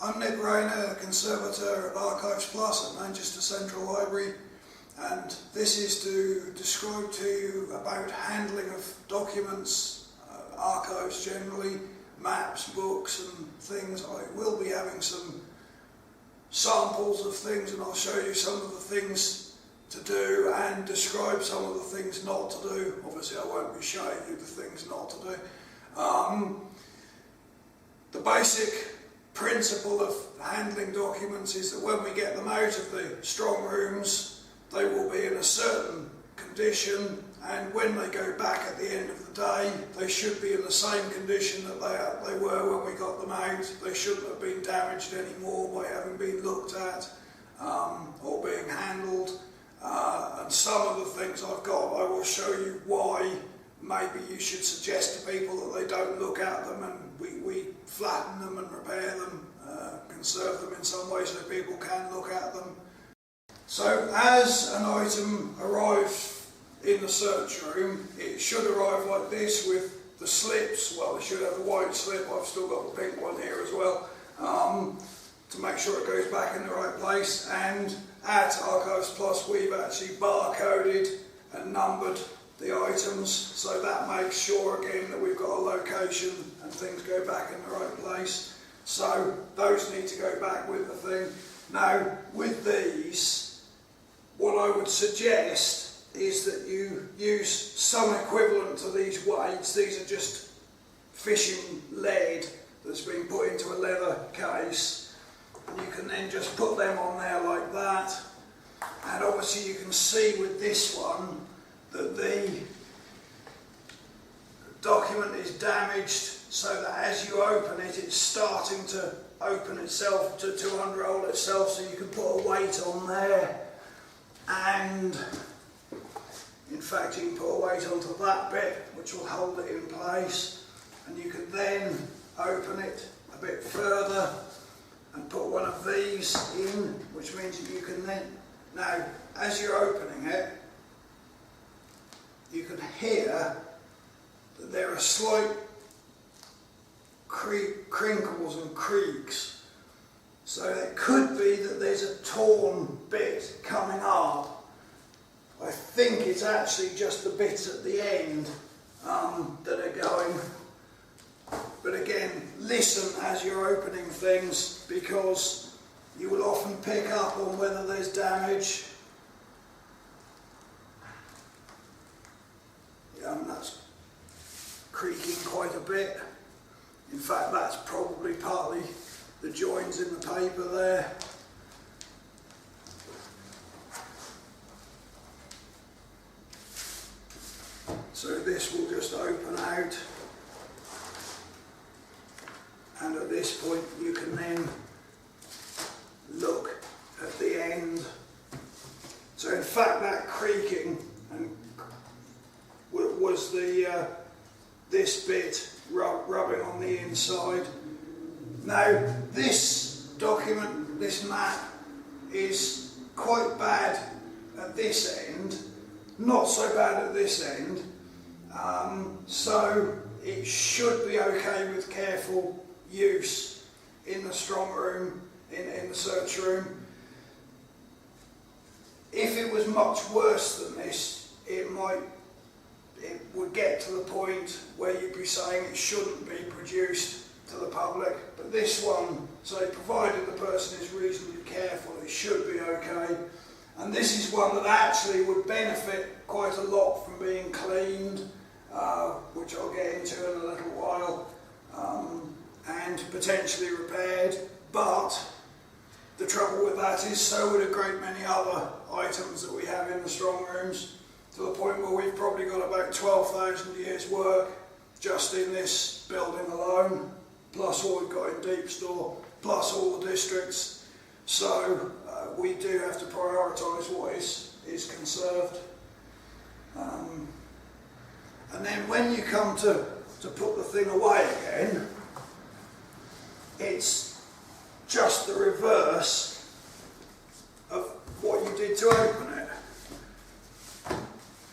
I'm Nick Rayner, Conservator at Archives Plus at Manchester Central Library, and this is to describe to you about handling of documents, archives generally, maps, books and things. I will be having some samples of things, and I'll show you some of the things to do and describe some of the things not to do. Obviously I won't be showing you the things not to do. The basic principle of handling documents is that when we get them out of the strong rooms, they will be in a certain condition, and when they go back at the end of the day, they should be in the same condition that they were when we got them out. They shouldn't have been damaged anymore by having been looked at or being handled. And some of the things I've got, I will show you why maybe you should suggest to people that they don't look at them, and we flatten them and repair them, conserve them in some way so people can look at them. So as an item arrives in the search room, it should arrive like this with the slips. Well, it should have the white slip. I've still got the pink one here as well, to make sure it goes back in the right place. And at Archives Plus we've actually barcoded and numbered the items, so that makes sure again that we've got a location and things go back in the right place. So those need to go back with the thing. Now with these, what I would suggest is that you use some equivalent to these weights. These are just fishing lead that's been put into a leather case, and you can then just put them on there like that. And obviously you can see with this one that the document is damaged, so that as you open it, it's starting to open itself, to unroll itself, so you can put a weight on there. And in fact you can put a weight onto that bit which will hold it in place, and you can then open it a bit further and put one of these in, which means that you can then, now as you're opening it, you can hear that there are slight crinkles and creaks. So it could be that there's a torn bit coming up. I think it's actually just the bits at the end that are going. But again, listen as you're opening things, because you will often pick up on whether there's damage. That's creaking quite a bit. In fact, that's probably partly the joins in the paper there. So this will just open out, and at this point you can then look at the end. So in fact that creaking was this bit rubbing on the inside. Now this document, this map, is quite bad at this end, not so bad at this end, so it should be okay with careful use in the strong room, in the search room. If it was much worse than this, it would get to the point where you'd be saying it shouldn't be produced to the public. But this one, so provided the person is reasonably careful, it should be okay. And this is one that actually would benefit quite a lot from being cleaned, which I'll get into in a little while, and potentially repaired. But the trouble with that is so would a great many other items that we have in the strong rooms, to the point where we've probably got about 12,000 years work just in this building alone, plus all we've got in deep store, plus all the districts. So we do have to prioritise what is conserved. And then when you come to put the thing away again, it's just the reverse of what you did to open it,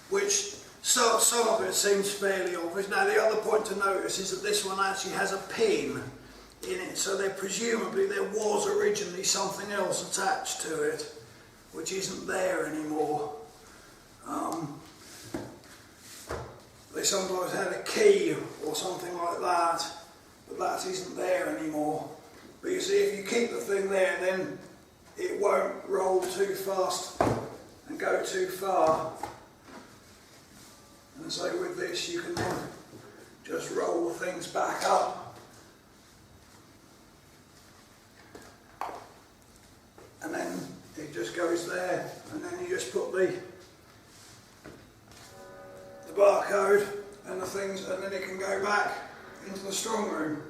which some of it seems fairly obvious. Now the other point to notice is that this one actually has a pin in it, so presumably there was originally something else attached to it, which isn't there anymore. They sometimes had a key or something like that, but that isn't there anymore. But you see, if you keep the thing there, then it won't roll too fast and go too far. And so with this, you can then just roll things back up. And then it just goes there, and then you just put the barcode and the things, and then it can go back into the strong room.